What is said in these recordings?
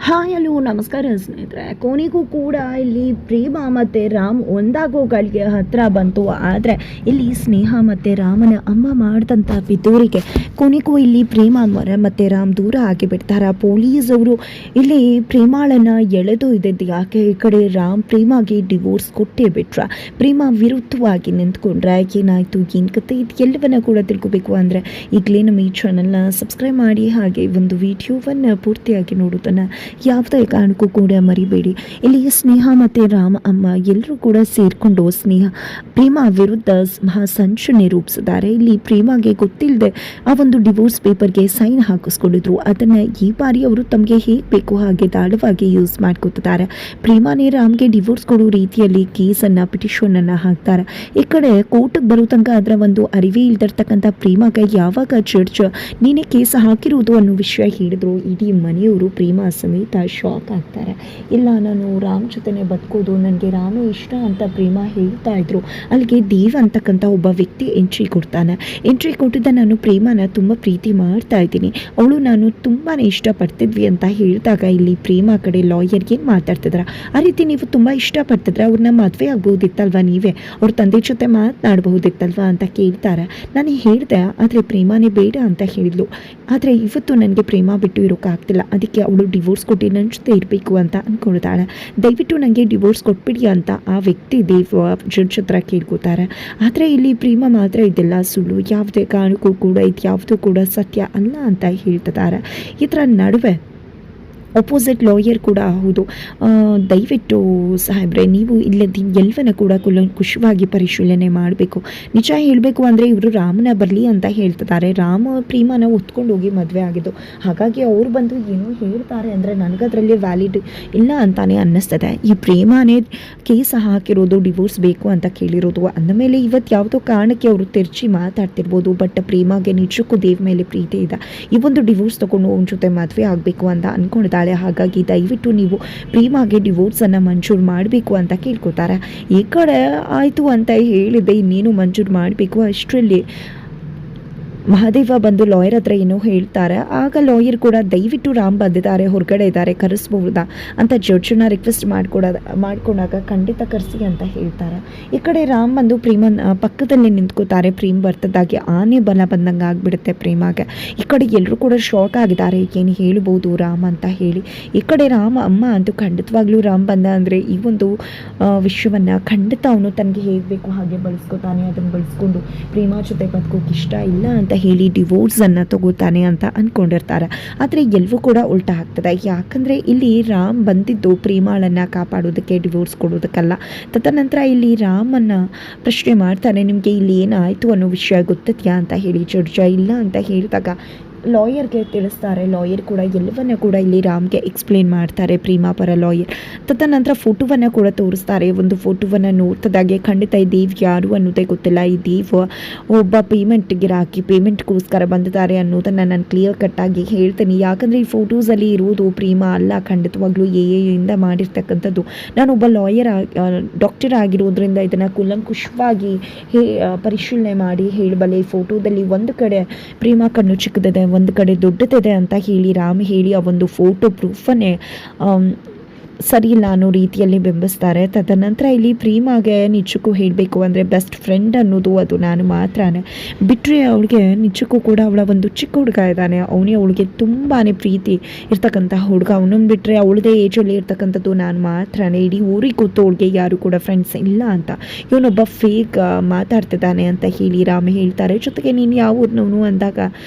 Hi hello ನಮಸ್ಕಾರ ಸ್ನೇಹಿತರೆ. ಕೊನೆಗೂ ಕೂಡ ಇಲ್ಲಿ ಪ್ರೇಮ ಮತ್ತು ರಾಮ್ ಒಂದಾಗೋಗಳಿಗೆ ಹತ್ತಿರ ಬಂತು. ಆದರೆ ಇಲ್ಲಿ ಸ್ನೇಹ ಮತ್ತು ರಾಮನ ಅಮ್ಮ ಮಾಡಿದಂಥ ಪಿತೂರಿಗೆ ಕೊನೆಗೂ ಇಲ್ಲಿ ಪ್ರೇಮ ಮತ್ತು ರಾಮ್ ದೂರ ಆಗಿಬಿಡ್ತಾರೆ. ಪೊಲೀಸವರು ಇಲ್ಲಿ ಪ್ರೇಮಾಳನ್ನು ಎಳೆದು ಇದ್ದಿದ್ದು ಯಾಕೆ, ಈ ಕಡೆ ರಾಮ್ ಪ್ರೇಮಾಗೆ ಡಿವೋರ್ಸ್ ಕೊಟ್ಟೇ ಬಿಟ್ರ. ಪ್ರೇಮ ವಿರುದ್ಧವಾಗಿ ನಿಂತ್ಕೊಂಡ್ರೆ ಏನಾಯಿತು, ಏನು ಕತೆ, ಇದು ಎಲ್ಲವನ್ನ ಕೂಡ ತಿಳ್ಕೊಬೇಕು ಅಂದರೆ ಈಗಲೇ ನಮ್ಮ ಈ ಚಾನಲ್ನ ಸಬ್ಸ್ಕ್ರೈಬ್ ಮಾಡಿ, ಹಾಗೆ ಒಂದು ವಿಡಿಯೋವನ್ನು ಪೂರ್ತಿಯಾಗಿ ನೋಡೋದನ್ನು ಯಾವುದೇ ಕಾರಣಕ್ಕೂ ಕೂಡ ಮರಿಬೇಡಿ. ಇಲ್ಲಿ ಸ್ನೇಹ ಮತ್ತು ರಾಮ ಅಮ್ಮ ಎಲ್ಲರೂ ಕೂಡ ಸೇರಿಕೊಂಡು ಪ್ರೇಮ ವಿರುದ್ಧ ಸಂಚು ರೂಪಿಸಿದ್ದಾರೆ. ಇಲ್ಲಿ ಪ್ರೇಮಗೆ ಗೊತ್ತಿಲ್ಲದೆ ಆ ಒಂದು ಡಿವೋರ್ಸ್ ಪೇಪರ್ಗೆ ಸೈನ್ ಹಾಕಿಸ್ಕೊಂಡಿದ್ರು. ಅದನ್ನು ಈ ಬಾರಿ ಅವರು ತಮಗೆ ಹೇಗೆ ಬೇಕು ಹಾಗೆ ದಾಳವಾಗಿ ಯೂಸ್ ಮಾಡ್ಕೊತಿದ್ದಾರೆ. ಪ್ರೇಮನೇ ರಾಮ್ಗೆ ಡಿವೋರ್ಸ್ ಕೊಡೋ ರೀತಿಯಲ್ಲಿ ಕೇಸನ್ನು ಪಿಟಿಷನನ್ನು ಹಾಕ್ತಾರೆ. ಈ ಕಡೆ ಕೋರ್ಟ್ಗೆ ಬರೋ ತನಕ ಅದರ ಒಂದು ಅರಿವೇ ಇಲ್ದಿರ್ತಕ್ಕಂಥ ಪ್ರೇಮಗೆ ಯಾವಾಗ ಜಡ್ಜ್ ನೀನೇ ಕೇಸ್ ಹಾಕಿರುವುದು ಅನ್ನೋ ವಿಷಯ ಹೇಳಿದ್ರು, ಇಡೀ ಮನೆಯವರು ಪ್ರೇಮ ಸಮೇತ ಶಾಕ್ ಆಗ್ತಾರೆ. ಇಲ್ಲ, ನಾನು ರಾಮ್ ಜೊತೆನೆ ಬದುಕೋದು, ನನಗೆ ರಾಮೇ ಇಷ್ಟ ಅಂತ ಪ್ರೇಮ ಹೇಳ್ತಾ ಇದ್ರು. ಅಲ್ಲಿಗೆ ದೇವ್ ಅಂತಕ್ಕಂಥ ಒಬ್ಬ ವ್ಯಕ್ತಿ ಎಂಟ್ರಿ ಕೊಡ್ತಾನೆ. ಎಂಟ್ರಿ ಕೊಟ್ಟಿದ್ದ ನಾನು ಪ್ರೇಮನ ತುಂಬ ಪ್ರೀತಿ ಮಾಡ್ತಾ ಇದ್ದೀನಿ, ಅವಳು ನಾನು ತುಂಬಾ ಇಷ್ಟಪಡ್ತಿದ್ವಿ ಅಂತ ಹೇಳಿದಾಗ ಇಲ್ಲಿ ಪ್ರೇಮ ಕಡೆ ಲಾಯರ್ ಏನು ಮಾತಾಡ್ತಿದ್ರ, ಆ ರೀತಿ ನೀವು ತುಂಬ ಇಷ್ಟಪಡ್ತಿದ್ರೆ ಅವ್ರನ್ನ ಮದುವೆ ಆಗ್ಬೋದಿತ್ತಲ್ವ, ನೀವೇ ಅವ್ರ ತಂದೆ ಜೊತೆ ಮಾತನಾಡಬಹುದಿತ್ತಲ್ವ ಅಂತ ಕೇಳ್ತಾರೆ. ನಾನು ಹೇಳಿದೆ, ಆದರೆ ಪ್ರೇಮನೇ ಬೇಡ ಅಂತ ಹೇಳಿದ್ಲು. ಆದರೆ ಇವತ್ತು ನನಗೆ ಪ್ರೇಮ ಬಿಟ್ಟು ಇರೋಕ್ಕಾಗ್ತಿಲ್ಲ, ಅದಕ್ಕೆ ಅವಳು ಡಿವೋರ್ಸ್ ಕೊಟ್ಟು ನನ್ನ ಜೊತೆ ಇರಬೇಕು ಅಂತ ಅಂದ್ಕೊಳ್ತಾಳೆ. ದಯವಿಟ್ಟು ನನಗೆ ಡಿವೋರ್ಸ್ ಕೊಟ್ಬಿಡಿ ಅಂತ ಆ ವ್ಯಕ್ತಿ ದೇವ್ ಜಡ್ಜ್ ಹತ್ರ ಕೇಳ್ಕೊತಾರೆ. ಆದರೆ ಇಲ್ಲಿ ಪ್ರೇಮ ಮಾತ್ರ ಇದೆಲ್ಲ ಸುಳ್ಳು, ಯಾವುದೇ ಕಾರಣಕ್ಕೂ ಕೂಡ ಇದು ಯಾವುದೂ ಕೂಡ ಸತ್ಯ ಅಲ್ಲ ಅಂತ ಹೇಳ್ತಿದ್ದಾರೆ. ಇದರ ನಡುವೆ ಅಪೋಸಿಟ್ ಲಾಯರ್ ಕೂಡ ಹೌದು, ದಯವಿಟ್ಟು ಸಾಹೇಬ್ರೆ ನೀವು ಇಲ್ಲದ ಎಲ್ಲವನ್ನ ಕೂಡ ಕುಶವಾಗಿ ಪರಿಶೀಲನೆ ಮಾಡಬೇಕು. ನಿಜ ಹೇಳಬೇಕು ಅಂದರೆ ಇವರು ರಾಮನ ಬರಲಿ ಅಂತ ಹೇಳ್ತಿದ್ದಾರೆ. ರಾಮ ಪ್ರೇಮನ ಹೊತ್ಕೊಂಡು ಹೋಗಿ ಮದುವೆ ಆಗಿದ್ದು, ಹಾಗಾಗಿ ಅವ್ರು ಬಂದು ಏನೋ ಹೇಳ್ತಾರೆ ಅಂದರೆ ನನಗದರಲ್ಲಿ ವ್ಯಾಲಿಡ್ ಇಲ್ಲ ಅಂತಾನೆ ಅನ್ನಿಸ್ತದೆ. ಈ ಪ್ರೇಮನೇ ಕೇಸ್ ಹಾಕಿರೋದು, ಡಿವೋರ್ಸ್ ಬೇಕು ಅಂತ ಕೇಳಿರೋದು ಅಂದಮೇಲೆ ಇವತ್ತು ಯಾವುದೋ ಕಾರಣಕ್ಕೆ ಅವರು ತಿರ್ಚಿ ಮಾತಾಡ್ತಿರ್ಬೋದು. ಬಟ್ ಪ್ರೇಮಗೆ ನಿಜಕ್ಕೂ ದೇವ್ ಮೇಲೆ ಪ್ರೀತಿ ಇದೆ, ಈ ಒಂದು ಡಿವೋರ್ಸ್ ತೊಗೊಂಡು ಅವನ ಜೊತೆ ಮದುವೆ ಆಗಬೇಕು ಅಂತ ಅಂದ್ಕೊಂಡಿದ್ದಾಳೆ. ಹಾಗಾಗಿ ದಯವಿಟ್ಟು ನೀವು ಪ್ರೇಮಾಗೆ ಡಿವೋರ್ಸನ್ನು ಮಂಜೂರು ಮಾಡಬೇಕು ಅಂತ ಕೇಳ್ಕೊತಾರೆ. ಈ ಕಡೆ ಆಯಿತು ಅಂತ ಹೇಳಿದೆ, ಇನ್ನೇನು ಮಂಜೂರು ಮಾಡಬೇಕು ಅಷ್ಟರಲ್ಲಿ ಮಹಾದೇವ ಬಂದು ಲಾಯರ್ ಹತ್ರ ಏನೋ ಹೇಳ್ತಾರೆ. ಆಗ ಲಾಯರ್ ಕೂಡ ದಯವಿಟ್ಟು ರಾಮ್ ಬಂದಿದ್ದಾರೆ, ಹೊರಗಡೆ ಇದ್ದಾರೆ, ಕರೆಸ್ಬಹುದಾ ಅಂತ ಜಡ್ಜನ್ನ ರಿಕ್ವೆಸ್ಟ್ ಮಾಡ್ಕೊಂಡಾಗ ಖಂಡಿತ ಕರೆಸಿ ಅಂತ ಹೇಳ್ತಾರೆ. ಈ ಕಡೆ ರಾಮ್ ಬಂದು ಪ್ರೇಮನ ಪಕ್ಕದಲ್ಲಿ ನಿಂತ್ಕೋತಾರೆ. ಪ್ರೇಮ್ ಬರ್ತದಾಗಿ ಆನೆ ಬಲ ಬಂದಂಗೆ ಆಗಿಬಿಡುತ್ತೆ ಪ್ರೇಮಾಗೆ. ಈ ಕಡೆ ಎಲ್ಲರೂ ಕೂಡ ಶಾಕ್ ಆಗಿದ್ದಾರೆ, ಏನು ಹೇಳ್ಬೋದು ರಾಮ್ ಅಂತ ಹೇಳಿ. ಈ ಕಡೆ ರಾಮ ಅಮ್ಮ ಅಂತೂ ಖಂಡಿತವಾಗ್ಲೂ ರಾಮ್ ಬಂದ ಅಂದರೆ ಈ ಒಂದು ವಿಷಯವನ್ನು ಖಂಡಿತ ಅವನು ತನಗೆ ಹೇಗೆ ಬೇಕು ಹಾಗೆ ಬಳಸ್ಕೊತಾನೆ, ಅದನ್ನು ಬಳಸ್ಕೊಂಡು ಪ್ರೇಮ ಜೊತೆ ಬದುಕೋಕೆ ಇಷ್ಟ ಇಲ್ಲ ಅಂತ ಹೇಳಿ ಡಿವೋರ್ಸನ್ನು ತಗೋತಾನೆ ಅಂತ ಅಂದ್ಕೊಂಡಿರ್ತಾರೆ. ಆದರೆ ಎಲ್ಲವೂ ಕೂಡ ಉಲ್ಟಾ ಆಗ್ತದೆ. ಯಾಕಂದರೆ ಇಲ್ಲಿ ರಾಮ್ ಬಂದಿದ್ದು ಪ್ರೇಮಾಳನ್ನು ಕಾಪಾಡೋದಕ್ಕೆ, ಡಿವೋರ್ಸ್ ಕೊಡೋದಕ್ಕಲ್ಲ. ತದನಂತರ ಇಲ್ಲಿ ರಾಮನ್ನು ಪ್ರಶ್ನೆ ಮಾಡ್ತಾನೆ, ನಿಮಗೆ ಇಲ್ಲಿ ಏನಾಯಿತು ಅನ್ನೋ ವಿಷಯ ಗೊತ್ತಿದೆಯಾ ಅಂತ ಹೇಳಿ. ಜಡ್ಜ ಇಲ್ಲ ಅಂತ ಹೇಳಿದಾಗ ಲಾಯರ್ಗೆ ತಿಳಿಸ್ತಾರೆ. ಲಾಯರ್ ಕೂಡ ಎಲ್ಲವನ್ನ ಕೂಡ ಇಲ್ಲಿ ರಾಮ್ಗೆ ಎಕ್ಸ್ಪ್ಲೇನ್ ಮಾಡ್ತಾರೆ, ಪ್ರೇಮ ಪರ ಲಾಯರ್. ತದನಂತರ ಫೋಟೋವನ್ನು ಕೂಡ ತೋರಿಸ್ತಾರೆ. ಒಂದು ಫೋಟೋವನ್ನು ನೋಡ್ತದಾಗೆ ಖಂಡಿತ ಈ ದೇವ್ ಯಾರು ಅನ್ನೋದೇ ಗೊತ್ತಿಲ್ಲ, ಈ ದೇವ್ ಒಬ್ಬ ಪೇಮೆಂಟ್ ಗಿರಾಕಿ, ಪೇಮೆಂಟ್ಗೋಸ್ಕರ ಬಂದಿದ್ದಾರೆ ಅನ್ನೋದನ್ನು ನಾನು ಕ್ಲಿಯರ್ ಕಟ್ಟಾಗಿ ಹೇಳ್ತೀನಿ. ಯಾಕಂದರೆ ಈ ಫೋಟೋಸಲ್ಲಿ ಇರೋದು ಪ್ರೇಮ ಅಲ್ಲ, ಖಂಡಿತವಾಗ್ಲೂ ಇಂದ ಮಾಡಿರ್ತಕ್ಕಂಥದ್ದು. ನಾನೊಬ್ಬ ಲಾಯರ್ ಡಾಕ್ಟರ್ ಆಗಿರೋದ್ರಿಂದ ಇದನ್ನು ಕೂಲಂಕುಷವಾಗಿ ಪರಿಶೀಲನೆ ಮಾಡಿ ಹೇಳಬಲ್ಲೆ. ಈ ಫೋಟೋದಲ್ಲಿ ಒಂದು ಕಡೆ ಪ್ರೇಮ ಕಣ್ಣು ಚಿಕ್ಕದಿದೆ, ಒಂದು ಕಡೆ ದೊಡ್ಡದಿದೆ ಅಂತ ಹೇಳಿ ರಾಮ್ ಹೇಳಿ ಆ ಒಂದು ಫೋಟೋ ಪ್ರೂಫನ್ನೇ ಸರಿಯಿಲ್ಲ ಅನ್ನೋ ರೀತಿಯಲ್ಲಿ ಬಿಂಬಿಸ್ತಾರೆ. ತದನಂತರ ಇಲ್ಲಿ ಪ್ರೇಮಾಗೆ ನಿಜಕ್ಕೂ ಹೇಳಬೇಕು ಅಂದರೆ ಬೆಸ್ಟ್ ಫ್ರೆಂಡ್ ಅನ್ನೋದು ಅದು ನಾನು ಮಾತ್ರನೇ, ಬಿಟ್ಟರೆ ಅವಳಿಗೆ ನಿಜಕ್ಕೂ ಕೂಡ ಅವಳ ಒಂದು ಚಿಕ್ಕ ಹುಡುಗ ಇದ್ದಾನೆ, ಅವನೇ ಅವಳಿಗೆ ತುಂಬಾ ಪ್ರೀತಿ ಇರ್ತಕ್ಕಂಥ ಹುಡುಗ. ಅವನನ್ನು ಬಿಟ್ಟರೆ ಅವಳದೇ ಏಜಲ್ಲಿ ಇರ್ತಕ್ಕಂಥದ್ದು ನಾನು ಮಾತ್ರನೇ. ಇಡೀ ಊರಿಗೆ ಗೊತ್ತು ಅವಳಿಗೆ ಯಾರು ಕೂಡ ಫ್ರೆಂಡ್ಸ್ ಇಲ್ಲ ಅಂತ. ಇವನೊಬ್ಬ ಫೇಕ್ ಮಾತಾಡ್ತಿದ್ದಾನೆ ಅಂತ ಹೇಳಿ ರಾಮ ಹೇಳ್ತಾರೆ. ಜೊತೆಗೆ ನೀನು ಯಾವ ಊರಿನವನು ಅಂದಾಗ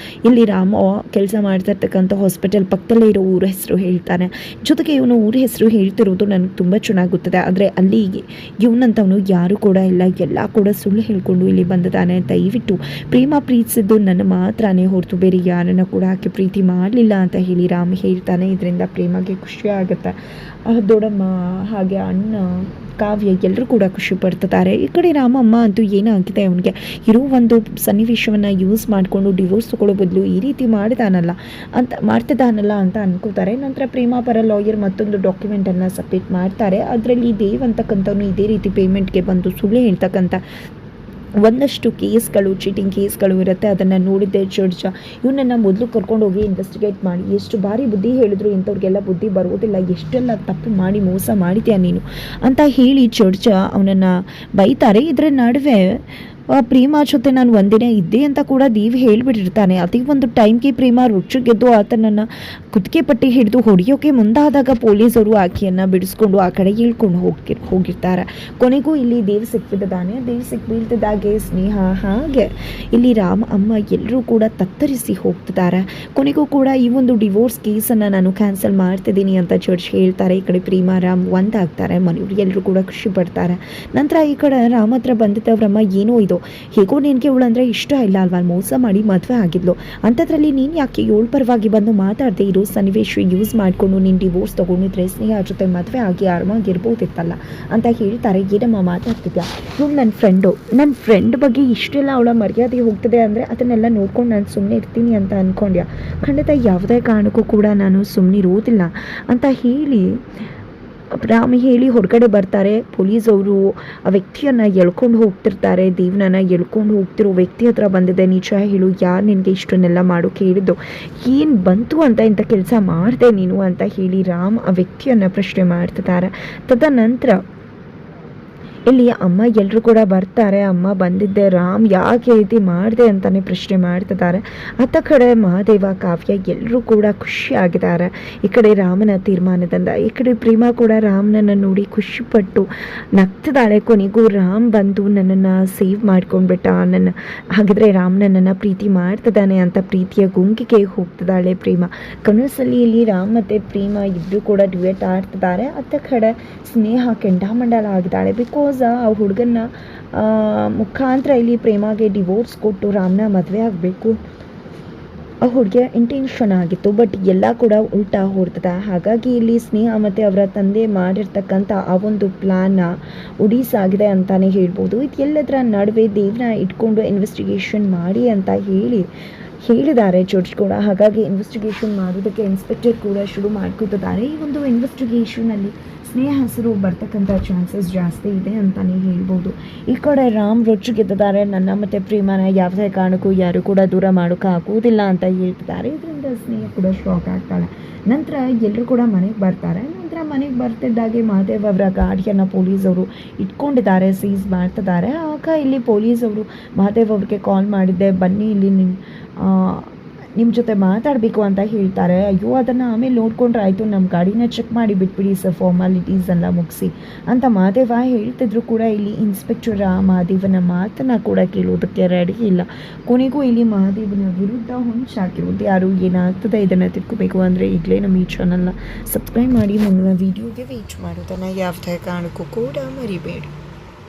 ಇಲ್ಲಿ ರಾಮ ಕೆಲಸ ಮಾಡ್ತಿರ್ತಕ್ಕಂಥ ಹಾಸ್ಪಿಟಲ್ ಪಕ್ಕದಲ್ಲೇ ಇರೋ ಊರ ಹೆಸರು ಹೇಳ್ತಾನೆ. ಜೊತೆಗೆ ಇವನು ಊರ ಹೆಸರು ಹೇಳ್ತಿರೋದು ನನಗೆ ತುಂಬ ಚೆನ್ನಾಗಿ ಗೊತ್ತಿದೆ, ಆದರೆ ಅಲ್ಲಿ ಇವನಂತವನು ಯಾರು ಕೂಡ ಇಲ್ಲ, ಎಲ್ಲ ಕೂಡ ಸುಳ್ಳು ಹೇಳ್ಕೊಂಡು ಇಲ್ಲಿ ಬಂದಿದ್ದಾನೆ. ದಯವಿಟ್ಟು ಪ್ರೇಮ ಪ್ರೀತಿಸಿದ್ದು ನನ್ನ ಮಾತ್ರನೇ ಹೊರತು ಬೇರೆ ಯಾರನ್ನು ಕೂಡ ಆಕೆ ಪ್ರೀತಿ ಮಾಡಲಿಲ್ಲ ಅಂತ ಹೇಳಿ ರಾಮ್ ಹೇಳ್ತಾನೆ. ಇದರಿಂದ ಪ್ರೇಮಗೆ ಖುಷಿ ಆಗುತ್ತೆ. ದೊಡ್ಡಮ್ಮ ಹಾಗೆ ಅಣ್ಣ ಕಾವ್ಯ ಎಲ್ಲರೂ ಕೂಡ ಖುಷಿ ಪಡ್ತಿದ್ದಾರೆ. ಈ ಕಡೆ ರಾಮಮ್ಮ ಅಂತೂ ಏನಾಗಿದೆ, ಅವನಿಗೆ ಇರೋ ಒಂದು ಸನ್ನಿವೇಶವನ್ನು ಯೂಸ್ ಮಾಡಿಕೊಂಡು ಡಿವೋರ್ಸ್ ತೊಗೊಳ್ಳೋ ಬದಲು ಈ ರೀತಿ ಮಾಡ್ತಿದ್ದಾನಲ್ಲ ಅಂತ ಅನ್ಕೋತಾರೆ. ನಂತರ ಪ್ರೇಮ ಪರ ಲಾಯರ್ ಮತ್ತೊಂದು ಡಾಕ್ಯುಮೆಂಟನ್ನು ಸಬ್ಮಿಟ್ ಮಾಡ್ತಾರೆ. ಅದರಲ್ಲಿ ದೇವ್ ಅಂತಕ್ಕಂಥವ್ನು ಇದೇ ರೀತಿ ಪೇಮೆಂಟ್ಗೆ ಬಂದು ಸುಳ್ಳು ಹೇಳ್ತಕ್ಕಂಥ ಒಂದಷ್ಟು ಕೇಸ್ಗಳು, ಚೀಟಿಂಗ್ ಕೇಸ್ಗಳು ಇರುತ್ತೆ. ಅದನ್ನು ನೋಡಿದ್ದೆ ಜಡ್ಜ್ ಇವನನ್ನು ಮೊದಲು ಕರ್ಕೊಂಡೋಗಿ ಇನ್ವೆಸ್ಟಿಗೇಟ್ ಮಾಡಿ, ಎಷ್ಟು ಬಾರಿ ಬುದ್ಧಿ ಹೇಳಿದ್ರು ಇಂಥವ್ರಿಗೆಲ್ಲ ಬುದ್ಧಿ ಬರೋದಿಲ್ಲ, ಎಷ್ಟೆಲ್ಲ ತಪ್ಪು ಮಾಡಿ ಮೋಸ ಮಾಡಿದ್ಯಾ ನೀನು ಅಂತ ಹೇಳಿ ಜಡ್ಜ್ ಅವನನ್ನು ಬೈತಾರೆ. ಇದರ ನಡುವೆ ಪ್ರೇಮ ಜೊತೆ ನಾನು ಒಂದಿನ ಇದ್ದೆ ಅಂತ ಕೂಡ ದೀವ್ ಹೇಳಿಬಿಟ್ಟಿರ್ತಾನೆ. ಅದೇ ಒಂದು ಟೈಮ್ಗೆ ಪ್ರೇಮ ರುಚಿಗೆದ್ದು ಆತನನ್ನು ಕುತ್ತಿಗೆ ಪಟ್ಟಿ ಹಿಡಿದು ಹೊಡೆಯೋಕೆ ಮುಂದಾದಾಗ ಪೊಲೀಸರು ಆಕೆಯನ್ನು ಬಿಡಿಸ್ಕೊಂಡು ಆ ಕಡೆ ಇಳ್ಕೊಂಡು ಹೋಗಿರ್ತಾರೆ. ಕೊನೆಗೂ ಇಲ್ಲಿ ದೇವ್ ಸಿಕ್ಬಿದ್ದಾನೆ. ದೇವ್ ಸಿಕ್ಬೀಳ್ತಿದ್ದಾಗೆ ಸ್ನೇಹ ಹಾಗೆ ಇಲ್ಲಿ ರಾಮ್ ಅಮ್ಮ ಎಲ್ಲರೂ ಕೂಡ ತತ್ತರಿಸಿ ಹೋಗ್ತಿದ್ದಾರೆ. ಕೊನೆಗೂ ಕೂಡ ಈ ಒಂದು ಡಿವೋರ್ಸ್ ಕೇಸನ್ನು ನಾನು ಕ್ಯಾನ್ಸಲ್ ಮಾಡ್ತಿದ್ದೀನಿ ಅಂತ ಜಡ್ಜ್ ಹೇಳ್ತಾರೆ. ಈ ಕಡೆ ಪ್ರೇಮ ರಾಮ್ ಒಂದಾಗ್ತಾರೆ. ಮನೆಯವರು ಎಲ್ಲರೂ ಕೂಡ ಖುಷಿ ಪಡ್ತಾರೆ. ನಂತರ ಈ ಕಡೆ ರಾಮ್ ಹತ್ರ ಬಂದಿದ್ದವ್ರಮ್ಮ ಏನೋ ಇದು ಹೇಗೋ ನಿನಗೆ ಇವಳಂದ್ರೆ ಇಷ್ಟ ಇಲ್ಲ ಅಲ್ವಾ, ಮೋಸ ಮಾಡಿ ಮದುವೆ ಆಗಿದ್ಲು, ಅಂಥದ್ರಲ್ಲಿ ನೀನು ಯಾಕೆ ಇವಳ ಪರವಾಗಿ ಬಂದು ಮಾತಾಡದೆ ಇರೋ ಸನ್ನಿವೇಶ ಯೂಸ್ ಮಾಡಿಕೊಂಡು ನೀನು ಡಿವೋರ್ಸ್ ತೊಗೊಂಡಿದ್ರೆ ಸ್ನೇಹ ಜೊತೆ ಮದುವೆ ಆಗಿ ಆರಾಮಾಗಿರ್ಬೋದಿತ್ತಲ್ಲ ಅಂತ ಹೇಳ್ತಾರೆ. ಏನಮ್ಮ ಮಾತಾಡ್ತಿದ್ಯಾ, ಇವಳು ನನ್ನ ಫ್ರೆಂಡ್ ಬಗ್ಗೆ ಇಷ್ಟೆಲ್ಲ ಅವಳ ಮರ್ಯಾದೆ ಹೋಗ್ತದೆ ಅಂದರೆ ಅದನ್ನೆಲ್ಲ ನೋಡ್ಕೊಂಡು ನಾನು ಸುಮ್ಮನೆ ಇರ್ತೀನಿ ಅಂತ ಅಂದ್ಕೊಂಡ್ಯಾ? ಖಂಡಿತ ಯಾವುದೇ ಕಾರಣಕ್ಕೂ ಕೂಡ ನಾನು ಸುಮ್ಮನಿರೋದಿಲ್ಲ ಅಂತ ಹೇಳಿ ರಾಮ್ ಹೇಳಿ ಹೊರಗಡೆ ಬರ್ತಾರೆ. ಪೊಲೀಸವರು ಆ ವ್ಯಕ್ತಿಯನ್ನು ಎಳ್ಕೊಂಡು ಹೋಗ್ತಿರ್ತಾರೆ. ದೇವ್ನನ್ನು ಎಳ್ಕೊಂಡು ಹೋಗ್ತಿರೋ ವ್ಯಕ್ತಿ ಹತ್ರ ಬಂದಿದೆ, ನಿಜ ಹೇಳು, ಯಾರು ನಿನಗೆ ಇಷ್ಟನ್ನೆಲ್ಲ ಮಾಡೋಕೆ ಹೇಳಿದ್ದು, ಏನು ಬಂತು ಅಂತ ಇಂಥ ಕೆಲಸ ಮಾಡಿದೆ ನೀನು ಅಂತ ಹೇಳಿ ರಾಮ್ ಆ ವ್ಯಕ್ತಿಯನ್ನು ಪ್ರಶ್ನೆ ಮಾಡ್ತಿದ್ದಾರೆ. ತದನಂತರ ಇಲ್ಲಿ ಅಮ್ಮ ಎಲ್ಲರೂ ಕೂಡ ಬರ್ತಾರೆ. ಅಮ್ಮ ಬಂದಿದ್ದೆ ರಾಮ್ ಯಾಕೆ ರೀತಿ ಮಾಡಿದೆ ಅಂತಲೇ ಪ್ರಶ್ನೆ ಮಾಡ್ತಿದ್ದಾರೆ. ಅತ್ತ ಕಡೆ ಮಹಾದೇವ, ಕಾವ್ಯ ಎಲ್ಲರೂ ಕೂಡ ಖುಷಿಯಾಗಿದ್ದಾರೆ ಈ ಕಡೆ ರಾಮನ ತೀರ್ಮಾನದಿಂದ. ಈ ಕಡೆ ಪ್ರೇಮ ಕೂಡ ರಾಮನನ್ನು ನೋಡಿ ಖುಷಿಪಟ್ಟು ನಗ್ತಿದ್ದಾಳೆ. ಕೊನೆಗೂ ರಾಮ್ ಬಂದು ನನ್ನನ್ನು ಸೇವ್ ಮಾಡ್ಕೊಂಡ್ಬಿಟ್ಟ, ಹಾಗಿದ್ರೆ ರಾಮ್ ನನ್ನನ್ನು ಪ್ರೀತಿ ಮಾಡ್ತಿದ್ದಾನೆ ಅಂತ ಪ್ರೀತಿಯ ಗುಂಗಿಗೆ ಹೋಗ್ತಿದ್ದಾಳೆ ಪ್ರೇಮ. ಕನಸಲ್ಲಿ ಇಲ್ಲಿ ರಾಮ್ ಮತ್ತು ಪ್ರೇಮ ಇಬ್ಬರು ಕೂಡ ಡ್ಯುಯೆಟ್ ಆಡ್ತಿದ್ದಾರೆ. ಅತ್ತ ಕಡೆ ಸ್ನೇಹ ಕೆಂಡಾಮಂಡಲ ಆಗಿದ್ದಾಳೆ. ಬಿಕಾಸ್ ಆ ಹುಡುಗನ ಮುಖಾಂತರ ಇಲ್ಲಿ ಪ್ರೇಮಗೆ ಡಿವೋರ್ಸ್ ಕೊಟ್ಟು ರಾಮ್ನ ಮದುವೆ ಆಗಬೇಕು ಆ ಹುಡುಗಿಯ ಇಂಟೆನ್ಷನ್ ಆಗಿತ್ತು. ಬಟ್ ಎಲ್ಲ ಕೂಡ ಉಲ್ಟಾ ಹೊಡ್ತದೆ. ಹಾಗಾಗಿ ಇಲ್ಲಿ ಸ್ನೇಹ ಮತ್ತು ಅವರ ತಂದೆ ಮಾಡಿರ್ತಕ್ಕಂಥ ಆ ಒಂದು ಪ್ಲಾನ್ನ ಉಡೀಸಾಗಿದೆ ಅಂತಲೇ ಹೇಳ್ಬೋದು. ಇದೆಲ್ಲದರ ನಡುವೆ ದೇವ್ನ ಇಟ್ಕೊಂಡು ಇನ್ವೆಸ್ಟಿಗೇಷನ್ ಮಾಡಿ ಅಂತ ಹೇಳಿದ್ದಾರೆ ಜಡ್ಜ್ ಕೂಡ. ಹಾಗಾಗಿ ಇನ್ವೆಸ್ಟಿಗೇಷನ್ ಮಾಡೋದಕ್ಕೆ ಇನ್ಸ್ಪೆಕ್ಟರ್ ಕೂಡ ಶುರು ಮಾಡ್ಕೊತಿದ್ದಾರೆ. ಈ ಒಂದು ಇನ್ವೆಸ್ಟಿಗೇಷನಲ್ಲಿ ಸ್ನೇಹ ಹೆಸರು ಬರ್ತಕ್ಕಂಥ ಚಾನ್ಸಸ್ ಜಾಸ್ತಿ ಇದೆ ಅಂತಲೇ ಹೇಳ್ಬೋದು. ಈ ಕಡೆ ರಾಮ್ ರೊಚ್ಚಿಗೆದ್ದಿದ್ದಾರೆ. ನನ್ನ ಮತ್ತು ಪ್ರೇಮನ ಯಾವುದೇ ಕಾರಣಕ್ಕೂ ಯಾರು ಕೂಡ ದೂರ ಮಾಡೋಕ್ಕಾಗೋದಿಲ್ಲ ಅಂತ ಹೇಳ್ತಿದ್ದಾರೆ. ಇದರಿಂದ ಸ್ನೇಹ ಕೂಡ ಶಾಕ್ ಆಗ್ತಾಳೆ. ನಂತರ ಎಲ್ಲರೂ ಕೂಡ ಮನೆಗೆ ಬರ್ತಾರೆ. ನಂತರ ಮನೆಗೆ ಬರ್ತಿದ್ದಾಗೆ ಮಹಾದೇವ್ ಅವರ ಗಾಡಿಯನ್ನು ಪೊಲೀಸವರು ಇಟ್ಕೊಂಡಿದ್ದಾರೆ, ಸೀಸ್ ಮಾಡ್ತಿದ್ದಾರೆ. ಆಗ ಇಲ್ಲಿ ಪೊಲೀಸವರು ಮಹಾದೇವ್ ಅವ್ರಿಗೆ ಕಾಲ್ ಮಾಡಿದ್ದೆ, ಬನ್ನಿ ಇಲ್ಲಿ ನಿಮ್ಮ ಜೊತೆ ಮಾತಾಡಬೇಕು ಅಂತ ಹೇಳ್ತಾರೆ. ಅಯ್ಯೋ ಅದನ್ನು ಆಮೇಲೆ ನೋಡ್ಕೊಂಡ್ರೆ ಆಯಿತು, ನಮ್ಮ ಗಾಡಿನ ಚೆಕ್ ಮಾಡಿ ಬಿಟ್ಬಿಡಿ ಸರ್, ಫಾರ್ಮಾಲಿಟೀಸ್ ಎಲ್ಲ ಮುಗಿಸಿ ಅಂತ ಮಹಾದೇವ ಹೇಳ್ತಿದ್ರು ಕೂಡ ಇಲ್ಲಿ ಇನ್ಸ್ಪೆಕ್ಟರ್ ಮಹಾದೇವನ ಮಾತನ್ನು ಕೂಡ ಕೇಳೋದಕ್ಕೆ ರೆಡಿ ಇಲ್ಲ. ಕೊನೆಗೂ ಇಲ್ಲಿ ಮಹಾದೇವನ ವಿರುದ್ಧ ಹೊಂಚಾಕಿರೋದು ಯಾರು, ಏನಾಗ್ತದೆ ಇದನ್ನು ತಿಳ್ಕೋಬೇಕು ಅಂದರೆ ಈಗಲೇ ನಮ್ಮ ಈ ಚಾನಲ್ನ ಸಬ್ಸ್ಕ್ರೈಬ್ ಮಾಡಿ ಮುಂದಿನ ವೀಡಿಯೋಗೆ ವೇಟ್ ಮಾಡೋದನ್ನು ಯಾವುದೇ ಕಾರಣಕ್ಕೂ ಕೂಡ ಮರಿಬೇಡಿ.